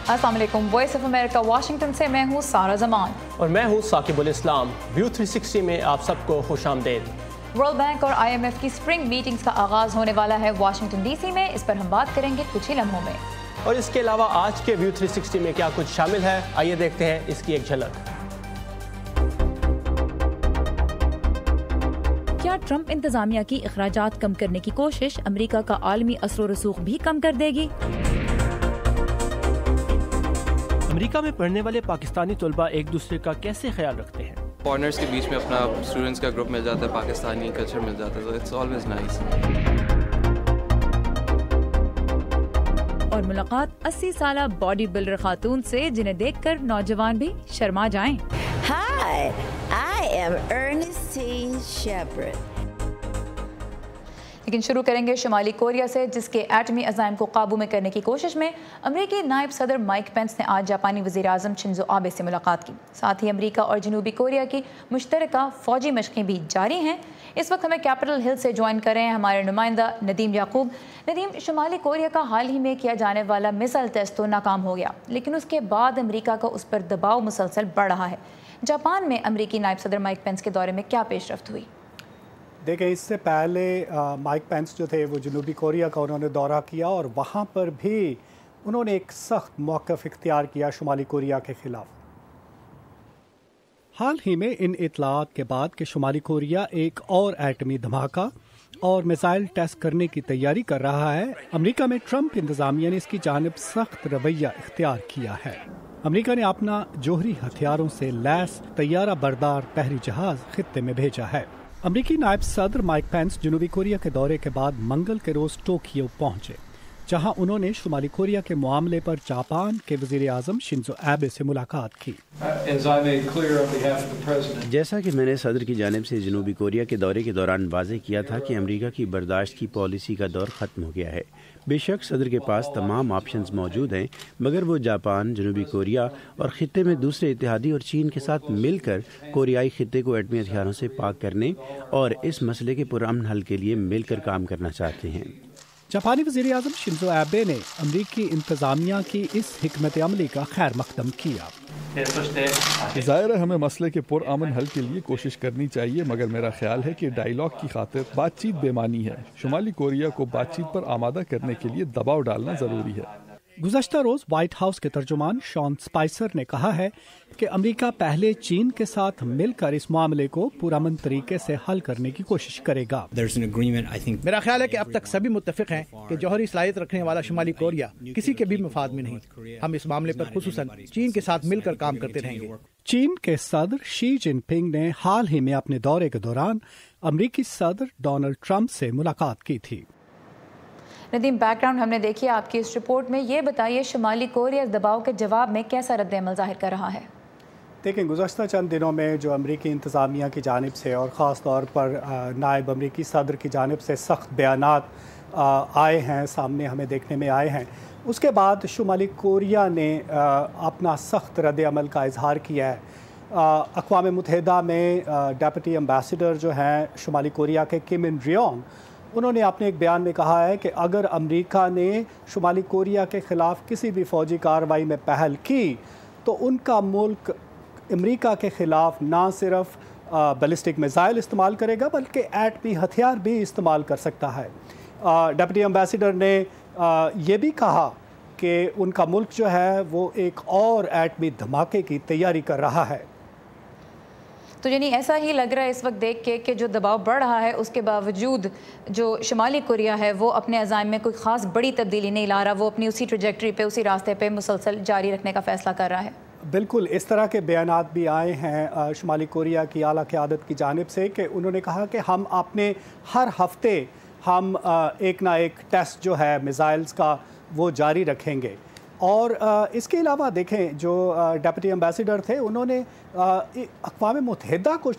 अस्सलाम वालेकुम, voice of America Washington से मैं हूँ सारा जमान और मैं हूँ साकिबुल इस्लाम। व्यू 360 में आप सबको खुशामदीद। वर्ल्ड बैंक और IMF की स्प्रिंग मीटिंग्स का आगाज होने वाला है वाशिंगटन DC में। इस पर हम बात करेंगे कुछ ही लम्हों में। और इसके अलावा आज के व्यू 360 में क्या कुछ शामिल है, आइए देखते हैं इसकी एक झलक। क्या ट्रंप इंतजामिया की अखराजात कम करने की कोशिश अमेरिका का आलमी असर व रसूख भी कम कर देगी? अमेरिका में पढ़ने वाले पाकिस्तानी तलबा एक दूसरे का कैसे ख्याल रखते हैं? फॉरेनर्स के बीच में अपना स्टूडेंट्स का ग्रुप मिल जाता है, पाकिस्तानी कल्चर मिल जाता है, तो इट्स ऑलवेज नाइस। और मुलाकात 80 साला बॉडी बिल्डर खातून से जिन्हें देखकर नौजवान भी शर्मा जाएं। Hi, I am Ernestine Shepard. लेकिन शुरू करेंगे शुमाली कोरिया से, जिसके एटमी अज़ाइम को काबू में करने की कोशिश में अमरीकी नायब सदर माइक पेंस ने आज जापानी वज़ीर आज़म शिंजो आबे से मुलाकात की। साथ ही अमरीका और जनूबी कोरिया की मुश्तरका फ़ौजी मशक़ें भी जारी हैं। इस वक्त हमें कैपिटल हिल से ज्वाइन कर रहे हैं हमारे नुमाइंदा नदीम याकूब। नदीम, शुमाली कोरिया का हाल ही में किया जाने वाला मिसाइल टेस्ट तो नाकाम हो गया, लेकिन उसके बाद अमरीका का उस पर दबाव मुसलसल बढ़ रहा है। जापान में अमरीकी नायब सदर माइक पेंस के दौरे में क्या पेशरफ्त हुई? देखें, इससे पहले माइक पेंस जो थे वो जनूबी कोरिया का उन्होंने दौरा किया और वहाँ पर भी उन्होंने एक सख्त मौक़िफ़ इख्तियार किया शुमाली कोरिया के ख़िलाफ़। हाल ही में इन इतलात के बाद कि शुमाली कोरिया एक और एटमी धमाका और मिसाइल टेस्ट करने की तैयारी कर रहा है, अमेरिका में ट्रंप इंतज़ामिया ने इसकी जानिब सख्त रवैया इख्तियार किया है। अमेरिका ने अपना जोहरी हथियारों से लैस तैयारा बरदार बहरी जहाज़ खित्ते में भेजा है। अमरीकी नायब सदर माइक पेंस जनूबी कोरिया के दौरे के बाद मंगल के रोज टोक्यो पहुंचे, जहां उन्होंने शुमाली कोरिया के मामले पर जापान के वजीर आज़म शिंजो आबे से मुलाकात की। जैसा कि मैंने सदर की जानिब से जनूबी कोरिया के दौरे के दौरान वाज़ेह किया था कि अमेरिका की बर्दाश्त की पॉलिसी का दौर ख़त्म हो गया है। बेशक सदर के पास तमाम ऑप्शंस मौजूद हैं, मगर वो जापान, जनूबी कोरिया और खित्ते में दूसरे इत्तेहादी और चीन के साथ मिलकर कोरियाई खित्ते को एटमी हथियारों से पाक करने और इस मसले के पुरअमन हल के लिए मिलकर काम करना चाहते हैं। जापानी वज़ीर आज़म शिंजो आबे ने अमरीकी इंतज़ामिया की इस हिकमत अमली का खैर मकदम किया। ज़ाहिर है हमें मसले के पुरअमन हल के लिए कोशिश करनी चाहिए, मगर मेरा ख्याल है कि डायलॉग की खातिर बातचीत बेमानी है। शुमाली कोरिया को बातचीत पर आमादा करने के लिए दबाव डालना ज़रूरी है। गुज़श्ता रोज़ व्हाइट हाउस के तर्जुमान शॉन स्पाइसर ने कहा है कि अमेरिका पहले चीन के साथ मिलकर इस मामले को पुरअमन तरीके से हल करने की कोशिश करेगा। मेरा ख्याल है कि अब तक सभी मुत्तफिक हैं कि जौहरी सलाहियत रखने वाला शुमाली कोरिया किसी के भी मफाद में नहीं। हम इस मामले पर खुसूसन चीन के साथ मिलकर काम करते रहेंगे। चीन के सदर शी जिनपिंग ने हाल ही में अपने दौरे के दौरान अमरीकी सदर डोनाल्ड ट्रंप से मुलाकात की थी। नदीम, बैकग्राउंड हमने देखी आपकी इस रिपोर्ट में, ये बताइए शुमाली कोरिया दबाव के जवाब में कैसा रद्द-ए-अमल ज़ाहिर कर रहा है? देखें, गुज़श्ता चंद दिनों में जो अमरीकी इंतज़ामिया की जानिब से और ख़ास तौर पर नायब अमरीकी सदर की जानिब से सख्त बयानात आए हैं, सामने हमें देखने में आए हैं। उसके बाद शुमाली कोरिया ने अपना सख्त रद्द-ए-अमल का इजहार किया है। अक़वाम मुत्तहिदा में डेप्यूटी एम्बेसडर जो हैं शुमाली कोरिया के किम इन रियोंग, उन्होंने अपने एक बयान में कहा है कि अगर अमेरिका ने शुमाली कोरिया के ख़िलाफ़ किसी भी फ़ौजी कार्रवाई में पहल की तो उनका मुल्क अमेरिका के ख़िलाफ़ ना सिर्फ बैलिस्टिक मिसाइल इस्तेमाल करेगा बल्कि एटमी हथियार भी इस्तेमाल कर सकता है। डिप्टी एम्बेसडर ने ये भी कहा कि उनका मुल्क जो है वो एक और एटमी धमाके की तैयारी कर रहा है। तो यानी ऐसा ही लग रहा है इस वक्त देख के कि जो दबाव बढ़ रहा है उसके बावजूद जो शुमाली कोरिया है वो अपने अज़ाइम में कोई ख़ास बड़ी तब्दीली नहीं ला रहा, वो अपनी उसी ट्रैजेक्टरी पे, उसी रास्ते पे मुसलसल जारी रखने का फ़ैसला कर रहा है। बिल्कुल इस तरह के बयानात भी आए हैं शुमाली कोरिया की आला क़यादत की जानिब से कि उन्होंने कहा कि हम अपने हर हफ्ते हम एक ना एक टेस्ट जो है मिसाइल्स का वो जारी रखेंगे। और इसके अलावा देखें, जो डिप्टी एम्बेसडर थे उन्होंने अक़वाम मुत्तहिदा को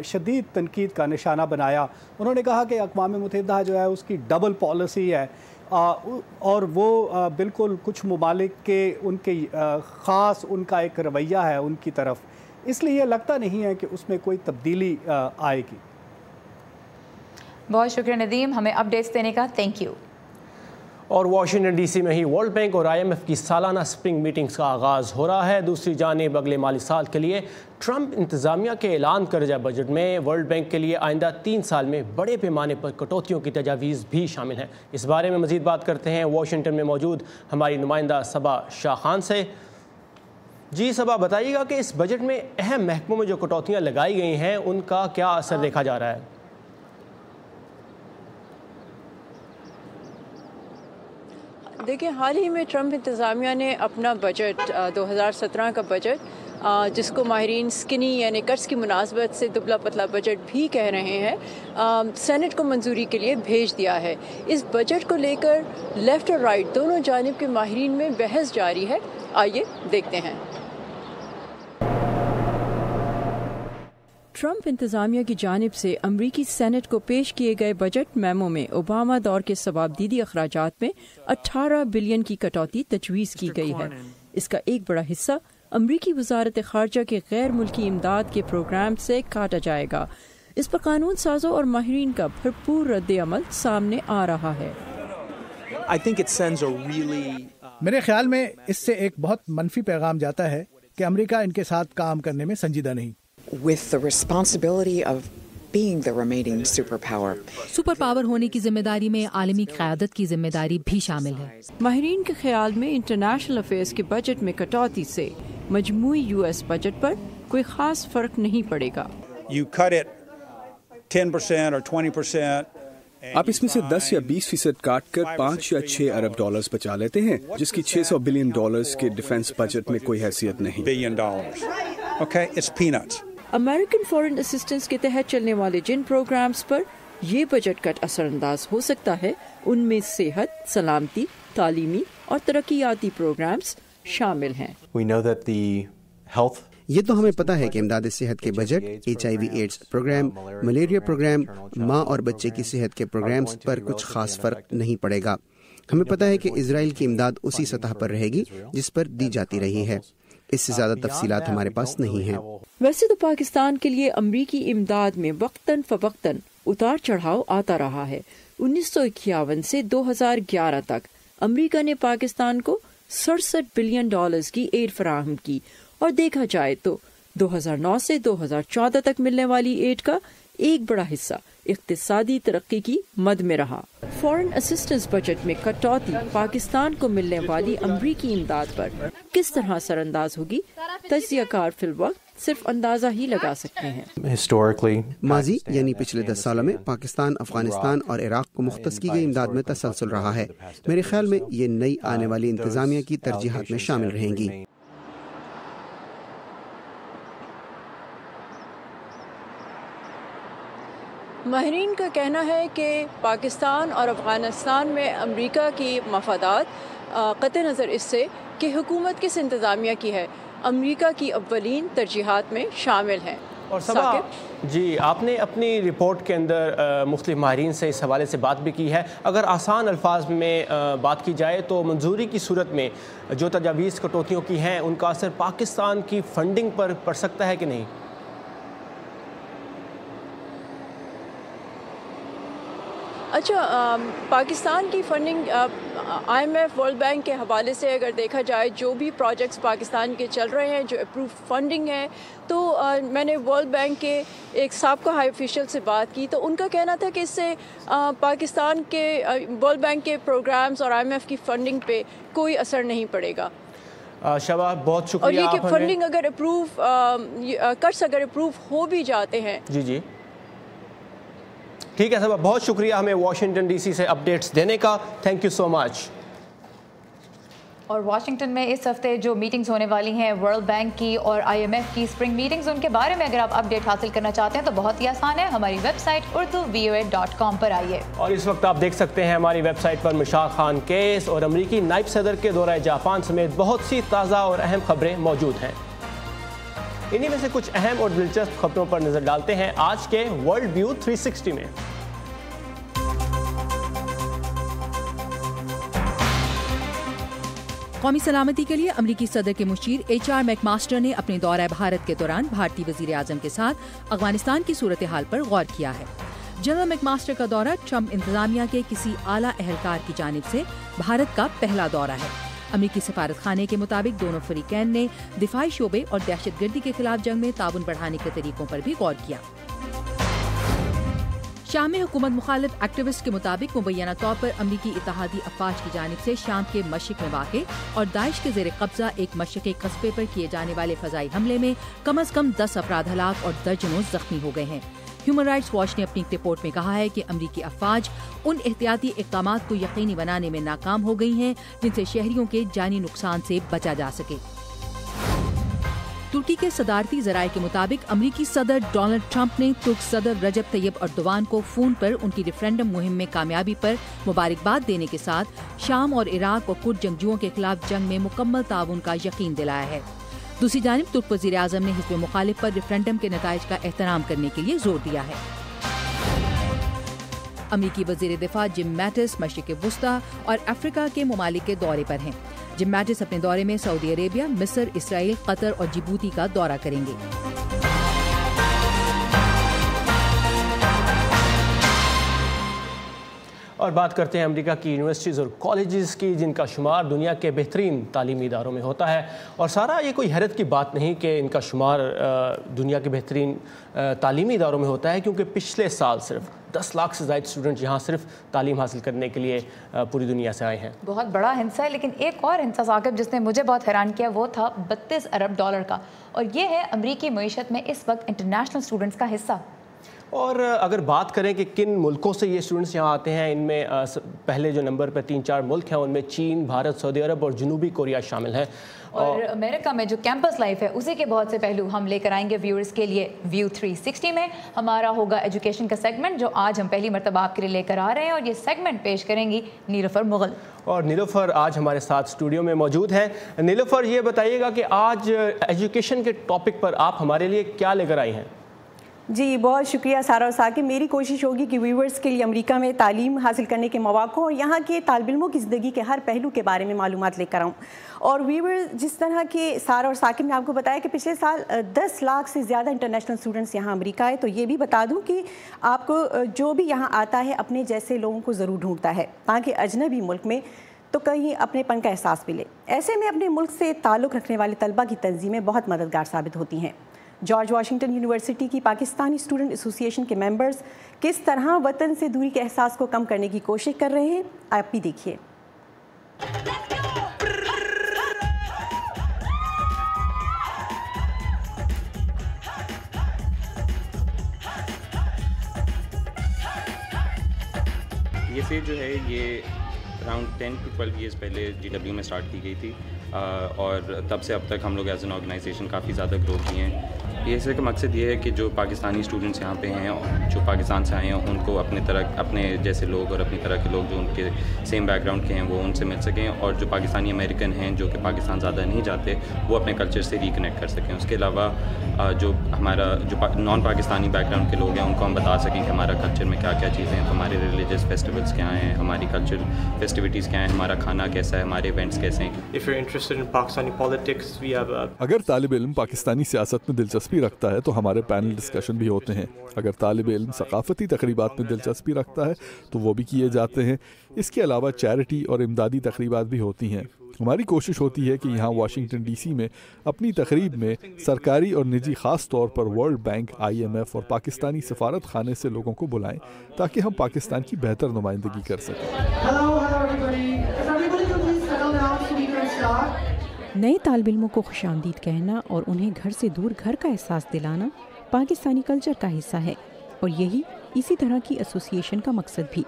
शदीद तनकीद का निशाना बनाया। उन्होंने कहा कि अक़वाम मुत्तहिदा जो है उसकी डबल पॉलिसी है और वो बिल्कुल कुछ ममालिक के उनके ख़ास उनका एक रवैया है उनकी तरफ, इसलिए लगता नहीं है कि उसमें कोई तब्दीली आएगी। बहुत शुक्रिया नदीम, हमें अपडेट्स देने का। Thank you. اور واشنگٹن ڈی سی میں ہی ورلڈ بینک اور IMF کی سالانہ سپرنگ میٹنگز کا آغاز ہو رہا ہے۔ دوسری جانب اگلے مالی سال کے لیے ٹرمپ انتظامیہ کے اعلان کردہ بجٹ میں ورلڈ بینک کے لیے آئندہ 3 سال میں بڑے پیمانے پر کٹوتیوں کی تجاویز بھی شامل ہیں۔ اس بارے میں مزید بات کرتے ہیں واشنگٹن میں موجود ہماری نمائندہ صبا شاہ خان سے۔ جی صبا، بتائیے گا کہ اس بجٹ میں اہم محکموں میں جو کٹوتیاں لگائی گئی ہیں ان کا کیا اثر دیکھا جا رہا ہے؟ دیکھیں، حال ہی میں ٹرمپ انتظامیہ نے اپنا بجٹ 2017 کا بجٹ جس کو ماہرین سکنی یعنی قرض کی مناسبت سے دبلا پتلا بجٹ بھی کہہ رہے ہیں، سینٹ کو منظوری کے لیے بھیج دیا ہے۔ اس بجٹ کو لے کر لیفٹ اور رائٹ دونوں جانب کے ماہرین میں بحث جاری ہے۔ آئیے دیکھتے ہیں۔ ٹرمپ انتظامیہ کی جانب سے امریکی سینٹ کو پیش کیے گئے بجٹ میمو میں اوباما دور کے ثوابدیدی اخراجات میں 18 بلین کی کٹوتی تجویز کی گئی ہے۔ اس کا ایک بڑا حصہ امریکی وزارت خارجہ کے غیر ملکی امداد کے پروگرام سے کاٹا جائے گا۔ اس پر قانون سازوں اور ماہرین کا بھرپور رد عمل سامنے آ رہا ہے۔ میرے خیال میں اس سے ایک بہت منفی پیغام جاتا ہے کہ امریکہ ان کے ساتھ کام کرنے میں سنجیدہ نہیں۔ With the responsibility of being the remaining superpower. Super power ہونے کی ذمہ داری میں عالمی قیادت کی ذمہ داری بھی شامل ہے۔ ماہرین کے خیال میں انٹرنیشنل افیئرز کے بجٹ میں کٹوتی سے مجموعی US بجٹ پر کوئی خاص فرق نہیں پڑے گا۔ You cut it 10% or 20%. آپ اس میں سے 10 یا 20% کاٹ کر 5 یا 6 ارب ڈالرز بچا لیتے ہیں، جس کی $600 بلین کے ڈیفنس بجٹ میں کوئی حیثیت نہیں۔ Okay, it's peanuts. American foreign assistance کے تحت چلنے والے جن پروگرامز پر یہ بجٹ کٹ اثر انداز ہو سکتا ہے ان میں صحت، سلامتی، تعلیمی اور ترقیاتی پروگرامز شامل ہیں۔ یہ تو ہمیں پتہ ہے کہ امداد صحت کے budget HIV AIDS programme, malaria programme, ماں اور بچے کی صحت کے پروگرامز پر کچھ خاص فرق نہیں پڑے گا۔ ہمیں پتہ ہے کہ اسرائیل کی امداد اسی سطح پر رہے گی جس پر دی جاتی رہی ہے۔ اس سے زیادہ تفصیلات ہمارے پاس نہیں ہیں۔ ویسے تو پاکستان کے لیے امریکی امداد میں وقتاً فوقتاً اتار چڑھاؤ آتا رہا ہے۔ 1951 سے 2011 تک امریکہ نے پاکستان کو $67 بلین کی ایڈ فراہم کی، اور دیکھا جائے تو 2009 سے 2014 تک ملنے والی ایڈ کا ایک بڑا حصہ اقتصادی ترقی کی مد میں رہا۔ فورن اسسٹنس بجٹ میں کٹوتی پاکستان کو ملنے والی امریکی امداد پر کس طرح اثر انداز ہوگی، تجزیہ کار فی الوقت صرف اندازہ ہی لگا سکتے ہیں۔ ماضی یعنی پچھلے 10 سالوں میں پاکستان، افغانستان اور عراق کو مختص کی گئی امداد میں تسلسل رہا ہے۔ میرے خیال میں یہ نئی آنے والی انتظامیہ کی ترجیحات میں شامل رہیں گی۔ ماہرین کا کہنا ہے کہ پاکستان اور افغانستان میں امریکہ کی مفادات قطع نظر اس سے کہ حکومت کس انتظامیہ کی ہے، امریکہ کی اولین ترجیحات میں شامل ہیں۔ اور صبا جی، آپ نے اپنی رپورٹ کے اندر مختلف ماہرین سے اس حوالے سے بات بھی کی ہے۔ اگر آسان الفاظ میں بات کی جائے تو منظوری کی صورت میں جو تجاویز کٹوتیوں کی ہیں ان کا اثر پاکستان کی فنڈنگ پر پڑ سکتا ہے کہ نہیں؟ اچھا، پاکستان کی فنڈنگ IMF ورلڈ بینک کے حوالے سے اگر دیکھا جائے، جو بھی پروجیکٹس پاکستان کے چل رہے ہیں جو اپروو فنڈنگ ہے، تو میں نے ورلڈ بینک کے ایک سابقہ ہائی آفیشل سے بات کی تو ان کا کہنا تھا کہ اس سے پاکستان کے ورلڈ بینک کے پروگرامز اور IMF کی فنڈنگ پہ کوئی اثر نہیں پڑے گا۔ شبا، بہت شکریہ۔ اور یہ کہ فنڈنگ اگر اپروو ہو بھی جاتے ہیں۔ جی ٹھیک ہے صاحب، بہت شکریہ ہمیں واشنگٹن ڈی سی سے اپڈیٹس دینے کا۔ تھینک یو سو مچ۔ اور واشنگٹن میں اس ہفتے جو میٹنگز ہونے والی ہیں ورلڈ بینک کی اور IMF کی اسپرنگ میٹنگز، ان کے بارے میں اگر آپ اپڈیٹ حاصل کرنا چاہتے ہیں تو بہت ہی آسان ہے، ہماری ویب سائٹ urduvoa.com پر آئیے۔ اور اس وقت آپ دیکھ سکتے ہیں ہماری ویب سائٹ پر مشاق خان کیس اور امریکی نائب صدر کے دورہ جاپان سمیت بہت سی تازہ اور اہم خبریں موجود ہیں۔ انہی میں سے کچھ اہم اور دلچسپ خبروں پر نظر ڈالتے ہیں آج کے ورلڈ ویو 360 میں۔ قومی سلامتی کے لیے امریکی صدر کے مشیر HR میک ماسٹر نے اپنے دورہ بھارت کے دوران بھارتی وزیر اعظم کے ساتھ افغانستان کی صورتحال پر غور کیا ہے۔ जनरल मैकमास्टर का दौरा ट्रंप इंतजामिया के किसी आला अहलकार की जानिब से भारत का पहला दौरा है। अमेरिकी सफारत खाने के मुताबिक दोनों फरीकैन ने दिफाई शोबे और दहशतगर्दी के खिलाफ जंग में ताउन बढ़ाने के तरीकों पर भी गौर किया। शाम में हुकूमत मुखालिफ एक्टिविस्ट के मुताबिक मुबैना तौर पर अमरीकी इत्तेहादी अफवाज की जानिब से शाम के मशरिक में वाक़े और दाइश के ज़ेर कब्जा एक मशरक़ी कस्बे पर किए जाने वाले फ़ज़ाई हमले में कम अज़ कम 10 अफराद हलाक और दर्जनों जख्मी हो गए हैं। ह्यूमन राइट्स वॉच ने अपनी रिपोर्ट में कहा है कि अमरीकी अफवाज उन एहतियाती इक़दामात को यकीनी बनाने में नाकाम हो गई हैं जिनसे शहरियों के जानी नुकसान से बचा जा सके। तुर्की के सदारती ज़राए के मुताबिक अमरीकी सदर डोनाल्ड ट्रंप ने तुर्क सदर रजब तैयब अर्दोगान को फ़ोन पर उनकी रेफरेंडम मुहिम में कामयाबी पर मुबारकबाद देने के साथ शाम और इराक और कुर्द जंगजुओं के खिलाफ जंग में मुकम्मल ताउन का यकीन दिलाया है। दूसरी जानिब तुर्क वज़ीर आज़म ने हिज़्ब मुखालिफ पर रेफरेंडम के नताइज का एहतराम करने के लिए जोर दिया है। अमरीकी वज़ीर दिफा जिम मैटिस मशरिक़ वुस्ता और अफ्रीका के ममालिक के दौरे पर हैं। जिम मैटिस अपने दौरे में सऊदी अरेबिया, मिस्र, इसराइल, कतर और जिबूती का दौरा करेंगे। और बात करते हैं अमेरिका की यूनिवर्सिटीज़ और कॉलेजेस की, जिनका शुमार दुनिया के बेहतरीन तालीमी इदारों में होता है। और सारा ये कोई हैरत की बात नहीं कि इनका शुमार दुनिया के बेहतरीन तालीमी इदारों में होता है, क्योंकि पिछले साल सिर्फ 10 लाख से ज़ायद स्टूडेंट यहाँ सिर्फ तालीम हासिल करने के लिए पूरी दुनिया से आए हैं। बहुत बड़ा हिस्सा है। लेकिन एक और हिस्सा साकिब जिसने मुझे बहुत हैरान किया वो था $32 अरब का, और ये है अमरीकी मईशत में इस वक्त इंटरनेशनल स्टूडेंट्स का हिस्सा। और अगर बात करें कि किन मुल्कों से ये स्टूडेंट्स यहाँ आते हैं, इनमें पहले जो नंबर पर 3-4 मुल्क हैं उनमें चीन, भारत, सऊदी अरब और जनूबी कोरिया शामिल हैं। और अमेरिका में जो कैंपस लाइफ है उसी के बहुत से पहलू हम लेकर आएंगे व्यूअर्स के लिए। व्यू 360 में हमारा होगा एजुकेशन का सेगमेंट, जो आज हम पहली मरतबा आपके लिए लेकर आ रहे हैं, और ये सेगमेंट पेश करेंगी नीलोफर मुगल। और नीलोफर आज हमारे साथ स्टूडियो में मौजूद हैं। नीलोफर, ये बताइएगा कि आज एजुकेशन के टॉपिक पर आप हमारे लिए क्या लेकर आई हैं? जी बहुत शुक्रिया सारा और साकिब। मेरी कोशिश होगी कि व्यूवर्स के लिए अमेरिका में तालीम हासिल करने के मौक़ों और यहाँ के तालिब इल्मों की ज़िंदगी के हर पहलू के बारे में मालूमात लेकर आऊँ। और व्यूवर्स, जिस तरह के सारा और साकिब ने आपको बताया कि पिछले साल 10 लाख से ज़्यादा इंटरनेशनल स्टूडेंट्स यहाँ अमेरिका आए, तो ये भी बता दूँ कि आपको जो भी यहाँ आता है अपने जैसे लोगों को ज़रूर ढूंढता है, ताकि अजनबी मुल्क में तो कहीं अपनेपन का एहसास मिले। ऐसे में अपने मुल्क से ताल्लुक़ रखने वाले तलबा की तंजीमें बहुत मददगार साबित होती हैं। जॉर्ज वाशिंगटन यूनिवर्सिटी की पाकिस्तानी स्टूडेंट एसोसिएशन के मेंबर्स किस तरह वतन से दूरी के एहसास को कम करने की कोशिश कर रहे हैं, आप भी देखिए। ये फील्ड जो है ये अराउंड 10 to 12 ईयर्स पहले GW में स्टार्ट की गई थी, और तब से अब तक हम लोग एज एन ऑर्गेनाइजेशन काफ़ी ज़्यादा ग्रो किए हैं। ये इसका मकसद ये है कि जो पाकिस्तानी स्टूडेंट्स यहाँ पे हैं, जो पाकिस्तान से आए हैं, उनको अपने जैसे लोग और अपनी तरह के लोग जो उनके सेम बैकग्राउंड के हैं वो उनसे मिल सकें, और जो पाकिस्तानी अमेरिकन हैं जो कि पाकिस्तान ज़्यादा नहीं जाते वो अपने कल्चर से रिकनेक्ट कर सकें। उसके अलावा जो हमारा जो नॉन पाकिस्तानी बैकग्राउंड के लोग हैं उनको हम बता सकें कि हमारा कल्चर में क्या क्या चीज़ें हैं, तो हमारे रिलीजियस फेस्टिवल्स क्या हैं, हमारी कल्चरल फेस्टिविटीज़ क्या हैं, हमारा खाना कैसा है, हमारे इवेंट्स कैसे हैं। अगर तालिब इल्म पाकिस्तानी सियासत में दिलचस्पी रखता है तो हमारे पैनल डिस्कशन भी होते हैं। अगर तालिब इल्म सकाफती तकरीबात में दिलचस्पी रखता है तो वो भी किए जाते हैं। इसके अलावा चैरिटी और इमदादी तकरीबात भी होती हैं। हमारी कोशिश होती है कि यहाँ वाशिंगटन DC में अपनी तकरीब में सरकारी और निजी ख़ास तौर पर वर्ल्ड बैंक, IMF और पाकिस्तानी सफारत खाने से लोगों को बुलाएं, ताकि हम पाकिस्तान की बेहतर नुमाइंदगी कर सकें। नए तालिब इल्मों को खुशामदीद कहना और उन्हें घर से दूर घर का एहसास दिलाना पाकिस्तानी कल्चर का हिस्सा है, और यही इसी तरह की एसोसिएशन का मकसद भी।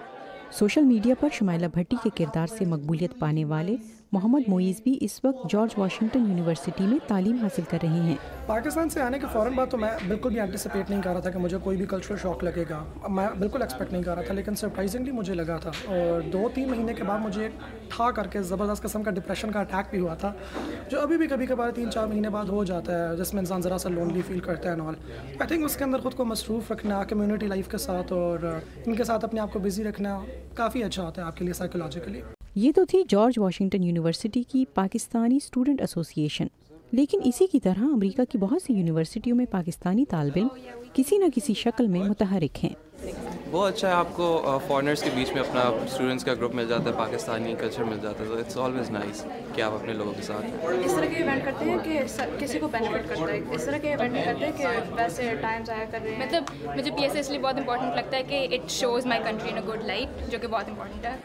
सोशल मीडिया पर शुमाइला भट्टी के किरदार से मकबूलियत पाने वाले मोहम्मद मोइज़ भी इस वक्त जॉर्ज वाशिंगटन यूनिवर्सिटी में तालीम हासिल कर रहे हैं। पाकिस्तान से आने के फ़ौरन बाद तो मैं बिल्कुल भी एंटिसिपेट नहीं कर रहा था कि मुझे कोई भी कल्चरल शॉक लगेगा, मैं बिल्कुल एक्सपेक्ट नहीं कर रहा था, लेकिन सरप्राइजिंगली मुझे लगा था। और 2-3 महीने के बाद मुझे ठा करके ज़बरदस्त किस्म का डिप्रेशन का अटैक भी हुआ था, जो अभी भी कभी कभार 3-4 महीने बाद हो जाता है, जिसमें इंसान ज़रा सा लोनली फील करता है। नॉल आई थिंक उसके अंदर ख़ुद को मसरूफ़ रखना कम्युनिटी लाइफ के साथ और इनके साथ अपने आप को बिज़ी रखना काफ़ी अच्छा होता है आपके लिए साइकोलॉजिकली। ये तो थी जॉर्ज वाशिंगटन यूनिवर्सिटी की पाकिस्तानी स्टूडेंट एसोसिएशन। लेकिन इसी की तरह अमेरिका की बहुत सी यूनिवर्सिटियों में पाकिस्तानी तालिब इल्म किसी न किसी शक्ल में मुतहरिक हैं। बहुत अच्छा है, आपको फॉरेनर्स के बीच में अपना स्टूडेंट्स का ग्रुप मिल जाता है, पाकिस्तानी कल्चर मिल जाता है, तो इट्स ऑलवेज नाइस कि आप अपने लोगों के साथ इस तरह के इवेंट करते हैं कि किसी को बेनिफिट करता है। इस तरह के इवेंट नहीं करते कि वैसे टाइम ज़ाया कर रहे हैं। मतलब मुझे PSA इसलिए बहुत इंपॉर्टेंट लगता है कि it shows my country in a good light, जो कि बहुत इंपॉर्टेंट है।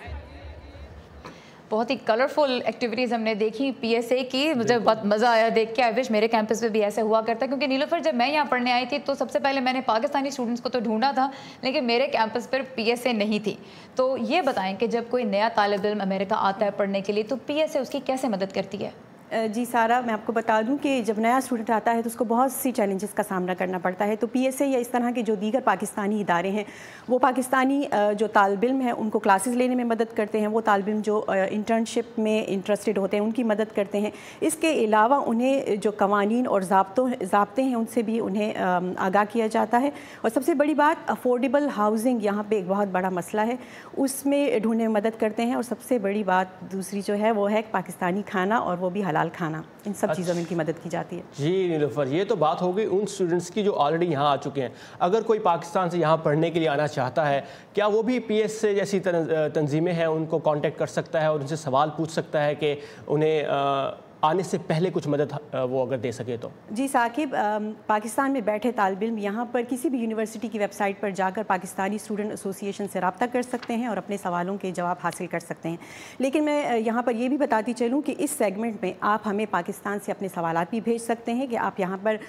बहुत ही कलरफुल एक्टिविटीज़ हमने देखी PSA की, मुझे बहुत मज़ा आया देख के। आई विश मेरे कैंपस पे भी ऐसे हुआ करता, क्योंकि नीलोफर जब मैं यहाँ पढ़ने आई थी तो सबसे पहले मैंने पाकिस्तानी स्टूडेंट्स को तो ढूंढा था, लेकिन मेरे कैंपस पर PSA नहीं थी। तो ये बताएं कि जब कोई नया तालिब इल्म अमेरिका आता है पढ़ने के लिए तो PSA उसकी कैसे मदद करती है? जी सारा, मैं आपको बता दूं कि जब नया स्टूडेंट आता है तो उसको बहुत सी चैलेंजेस का सामना करना पड़ता है। तो PSA या इस तरह के जो दीगर पाकिस्तानी इदारे हैं वो पाकिस्तानी जो तालिब इल्म हैं उनको क्लासेस लेने में मदद करते हैं, वो तालिब इल्म जो इंटर्नशिप में इंटरेस्टेड होते हैं उनकी मदद करते हैं। इसके अलावा उन्हें जो कवानीन और ज़ाब्ते हैं उनसे भी उन्हें आगाह किया जाता है। और सबसे बड़ी बात, अफोर्डेबल हाउसिंग यहाँ पर एक बहुत बड़ा मसला है, उसमें ढूंढने में मदद करते हैं। और सबसे बड़ी बात दूसरी जो है वो है पाकिस्तानी खाना, और वो भी हलाल खाना, इन सब चीज़ों में इनकी मदद की जाती है। जी नीलोफर, ये तो बात हो गई उन स्टूडेंट्स की जो ऑलरेडी यहाँ आ चुके हैं। अगर कोई पाकिस्तान से यहाँ पढ़ने के लिए आना चाहता है, क्या वो भी PSA जैसी तंजीमें हैं उनको कांटेक्ट कर सकता है और उनसे सवाल पूछ सकता है कि उन्हें आने से पहले कुछ मदद वो अगर दे सके तो? जी साकिब, पाकिस्तान में बैठे तालिब इल्म यहाँ पर किसी भी यूनिवर्सिटी की वेबसाइट पर जाकर पाकिस्तानी स्टूडेंट एसोसिएशन से रब्ता कर सकते हैं और अपने सवालों के जवाब हासिल कर सकते हैं। लेकिन मैं यहाँ पर ये भी बताती चलूँ कि इस सेगमेंट में आप हमें पाकिस्तान से अपने सवालात भी भेज सकते हैं कि आप यहाँ पर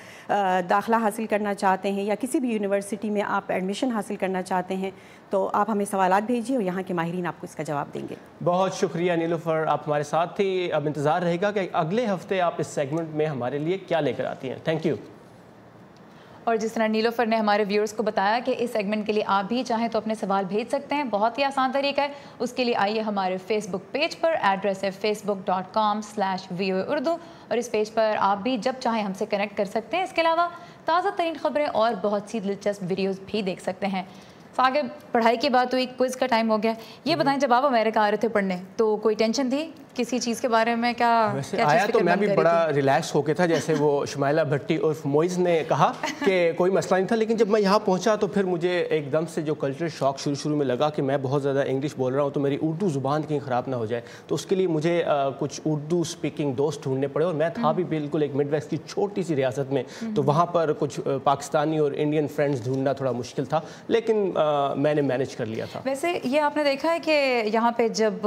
दाखिला हासिल करना चाहते हैं या किसी भी यूनिवर्सिटी में आप एडमिशन हासिल करना चाहते हैं, तो आप हमें सवालात भेजिए और यहाँ के माहिरीन आपको इसका जवाब देंगे। बहुत शुक्रिया नीलोफर, आप हमारे साथ थी। अब इंतज़ार रहेगा कि अगले हफ्ते आप इस सेगमेंट में हमारे लिए क्या लेकर आती हैं। Thank you. और जिस तरह नीलोफर ने हमारे व्यूअर्स को बताया कि इस सेगमेंट के लिए आप भी चाहें तो अपने सवाल भेज सकते हैं, बहुत ही आसान तरीका है। उसके लिए आइए हमारे फेसबुक पेज पर, एड्रेस है facebook.com/VOA Urdu, और इस पेज पर आप भी जब चाहें हमसे कनेक्ट कर सकते हैं। इसके अलावा ताज़ा तरीन खबरें और बहुत सी दिलचस्प वीडियोज़ भी देख सकते हैं। आगे पढ़ाई की बात हुई, क्विज़ का टाइम हो गया। ये बताएं, जब आप अमेरिका आ रहे थे पढ़ने तो कोई टेंशन थी किसी चीज़ के बारे में? क्या आया तो मैं भी बड़ा रिलैक्स होके था, जैसे वो शुमाइला भट्टी और मोइज़ ने कहा कि कोई मसला नहीं था। लेकिन जब मैं यहाँ पहुँचा तो फिर मुझे एकदम से जो कल्चरल शॉक शुरू में लगा कि मैं बहुत ज़्यादा इंग्लिश बोल रहा हूँ तो मेरी उर्दू ज़ुबान कहीं ख़राब ना हो जाए। तो उसके लिए मुझे कुछ उर्दू स्पीकिंग दोस्त ढूंढने पड़े, और मैं था भी बिल्कुल एक मिड वेस्ट की छोटी सी रियासत में, तो वहाँ पर कुछ पाकिस्तानी और इंडियन फ्रेंड्स ढूंढना थोड़ा मुश्किल था, लेकिन मैंने मैनेज कर लिया था। वैसे ये आपने देखा है कि यहाँ पे जब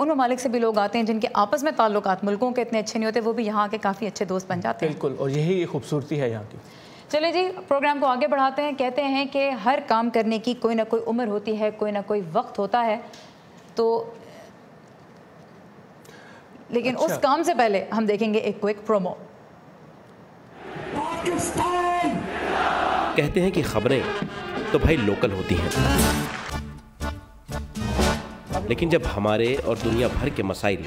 उन ममालिक से भी लोग आते हैं जिनके आपस में ताल्लुकात मुल्कों के इतने अच्छे नहीं होते, वो भी यहाँ के काफ़ी अच्छे दोस्त बन जाते हैं। बिल्कुल, और यही खूबसूरती है यहाँ की। चले जी, प्रोग्राम को आगे बढ़ाते हैं। कहते हैं कि हर काम करने की कोई ना कोई उम्र होती है, कोई ना कोई वक्त होता है, तो लेकिन उस काम से पहले हम देखेंगे एक क्विक प्रोमो। कहते हैं कि खबरें तो भाई लोकल होती हैं, लेकिन जब हमारे और दुनिया भर के मसाइल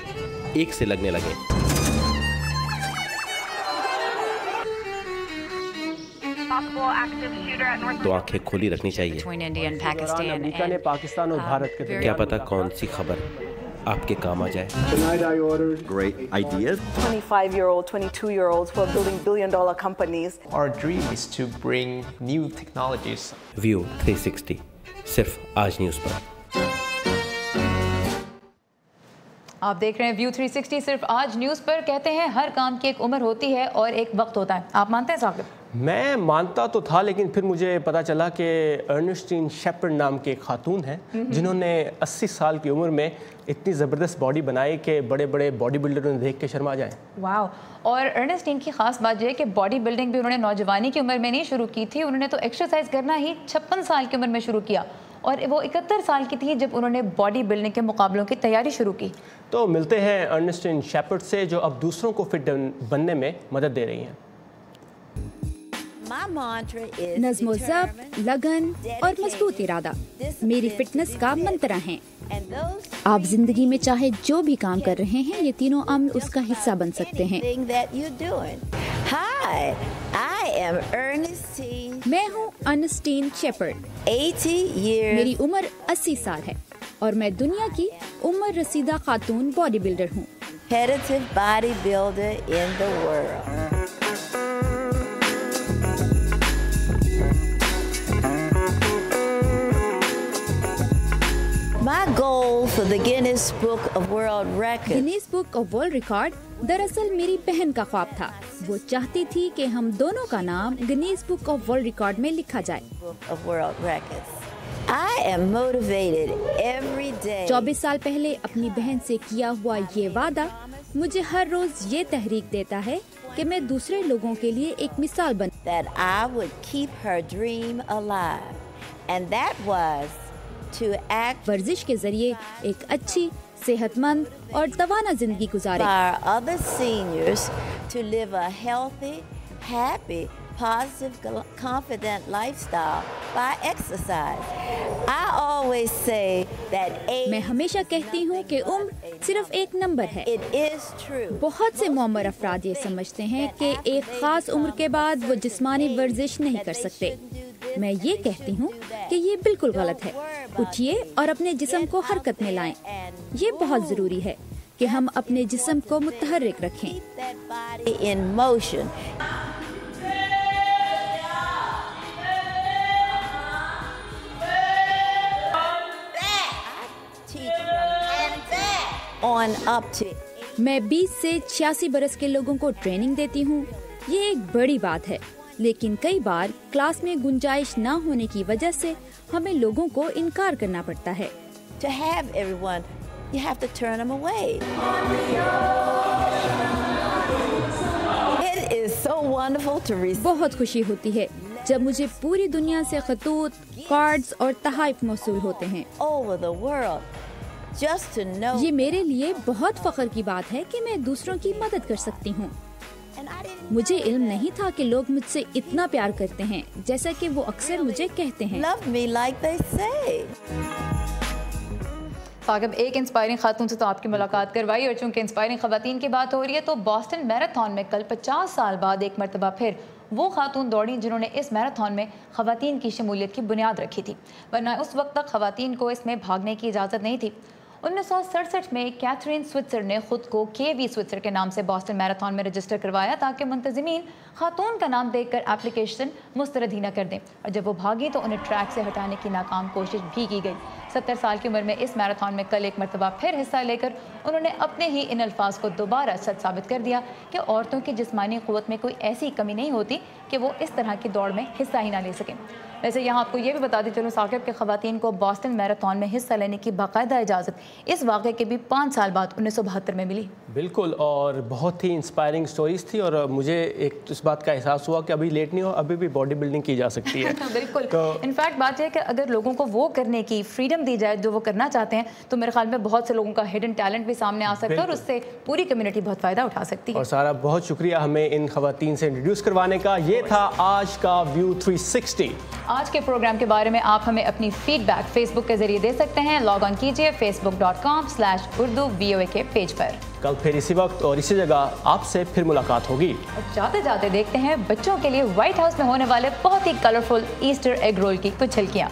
एक से लगने लगे तो आंखें खुली रखनी चाहिए। अमेरिका ने पाकिस्तान और भारत के क्या पता कौन सी खबर आपके काम आ जाए। Great ideas. 25-year-old, 22-year-olds who are building billion-dollar companies. Our dream is to bring new technologies. View 360 सिर्फ आज न्यूज़ पर। आप देख रहे हैं व्यू 360 सिर्फ आज न्यूज़ पर। कहते हैं हर काम की एक उम्र होती है और एक वक्त होता है। आप मानते हैं साकिब? मैं मानता तो था, लेकिन फिर मुझे पता चला कि अर्नेस्टीन शेपर्ड नाम के एक खातून हैं जिन्होंने 80 साल की उम्र में इतनी ज़बरदस्त बॉडी बनाई कि बड़े बड़े बॉडी बिल्डरों ने देख के शर्मा जाए। वाह। और अर्नेस्टीन की ख़ास बात यह है कि बॉडी बिल्डिंग भी उन्होंने नौजवानी की उम्र में नहीं शुरू की थी, उन्होंने तो एक्सरसाइज करना ही 56 साल की उम्र में शुरू किया, और वो 71 साल की थी जब उन्होंने बॉडी बिल्डिंग के मुकाबलों की तैयारी शुरू की। तो मिलते हैं अर्नेस्टीन शेपर्ड से, जो अब दूसरों को फिट बनने में मदद दे रही हैं। नज़्म ज़ब्त, लगन और मजबूत इरादा मेरी फिटनेस का मंत्र हैं। आप जिंदगी में चाहे जो भी काम कर रहे हैं, ये तीनों अम्ल उसका हिस्सा बन सकते हैं। मैं हूँ अर्नेस्टीन शेपर्ड। 80 years. मेरी उम्र 80 साल है और मैं दुनिया की उम्र रसीदा खातून बॉडी बिल्डर हूँ। competitive bodybuilder in the world. My goal for the Guinness Book of World Records. Guinness book of world record दरअसल मेरी बहन का ख्वाब था। वो चाहती थी कि हम दोनों का नाम Guinness book of world record में लिखा जाए। Of World Records. I am motivated every day. 24 साल पहले अपनी बहन से किया हुआ ये वादा मुझे हर रोज ये तहरीक देता है कि मैं दूसरे लोगों के लिए एक मिसाल बन। That I would keep her dream alive, and that was to act. वर्जिश के जरिए एक अच्छी, सेहतमंद और तवाना जिंदगी गुजारें। For other seniors to live a healthy, happy, positive, confident lifestyle by exercise. I always say that age. मैं हमेशा कहती हूँ कि उम्र सिर्फ एक नंबर है। It is true. बहुत से मुअम्मर अफराद ये समझते हैं कि एक खास उम्र के बाद वो जिस्मानी वर्जिश नहीं कर सकते। मैं ये कहती हूँ कि ये बिल्कुल गलत है। उठिए और अपने जिस्म को हरकत में लाएं। ये बहुत जरूरी है कि हम अपने जिस्म को मुतहर्रिक रखें। In motion. On up to. मैं 20 से 86 बरस के लोगों को ट्रेनिंग देती हूँ। ये एक बड़ी बात है, लेकिन कई बार क्लास में गुंजाइश न होने की वजह से हमें लोगों को इनकार करना पड़ता है। To have everyone, you have to turn them away. It is so wonderful to receive. बहुत खुशी होती है जब मुझे पूरी दुनिया से खतूत, कार्ड्स और तोहफे मौसूल होते हैं। Over the world. Just to know. ये मेरे लिए बहुत फख्र की बात है कि मैं दूसरों की मदद कर सकती हूँ। मुझे इल्म नहीं था कि लोग मुझसे इतना प्यार करते हैं जैसा कि वो अक्सर मुझे कहते हैं। Love me like they say. Saqib, एक इंस्पायरिंग खातून से तो आपकी मुलाकात करवाई, और चूंकि इंस्पायरिंग खवातीन की बात हो रही है तो बॉस्टन मैराथन में कल 50 साल बाद एक मरतबा फिर वो खातून दौड़ी जिन्होंने इस मैराथन में खवातीन की शमूलियत की बुनियाद रखी थी, वरना उस वक्त तक खवातीन को इसमें भागने की इजाज़त नहीं थी। 1967 में कैथरीन स्विट्जर ने खुद को KV स्विट्जर के नाम से बॉस्टन मैराथन में रजिस्टर करवाया ताकि मुंतज़मीन खातून का नाम देखकर एप्लीकेशन मुस्तरद ही न कर दें, और जब वो भागी तो उन्हें ट्रैक से हटाने की नाकाम कोशिश भी की गई। 70 साल की उम्र में इस मैराथन में कल एक मरतबा फिर हिस्सा लेकर उन्होंने अपने ही इन अल्फाज को दोबारा सच साबित कर दिया कि औरतों की जिस्मानी क़ुव्वत में कोई ऐसी कमी नहीं होती कि वो इस तरह की दौड़ में हिस्सा ही ना ले सकें। वैसे यहाँ आपको ये भी बता दी चलूँ साकिब के ख़वातीन को बॉस्टन मैराथन में हिस्सा लेने की बाकायदा इजाज़त इस वाक़े के भी 5 साल बाद 1972 में मिली। बिल्कुल, और बहुत ही इंस्पायरिंग स्टोरीज थी, और मुझे एक इस बात का एहसास हुआ कि अभी लेट नहीं हो, अभी भी बॉडी बिल्डिंग की जा सकती है। बिल्कुल। इनफैक्ट बात यह है कि अगर लोगों को वो करने की फ्रीडम दी जाए जो वो करना चाहते हैं तो मेरे ख्याल में बहुत से लोगों का हिडन टैलेंट भी सामने आ सकता है और उससे पूरी कम्युनिटी बहुत फ़ायदा उठा सकती है। और सारा बहुत शुक्रिया हमें इन खवातीन से इंट्रोड्यूस करवाने का। ये था आज का व्यू 360। आज के प्रोग्राम के बारे में आप हमें अपनी फीडबैक फेसबुक के जरिए दे सकते हैं। लॉग ऑन कीजिए facebook.com/urdu VOA के पेज पर। कल फिर इसी वक्त और इसी जगह आपसे फिर मुलाकात होगी। और जाते जाते देखते हैं बच्चों के लिए व्हाइट हाउस में होने वाले बहुत ही कलरफुल ईस्टर एग रोल की कुछ झलकियाँ।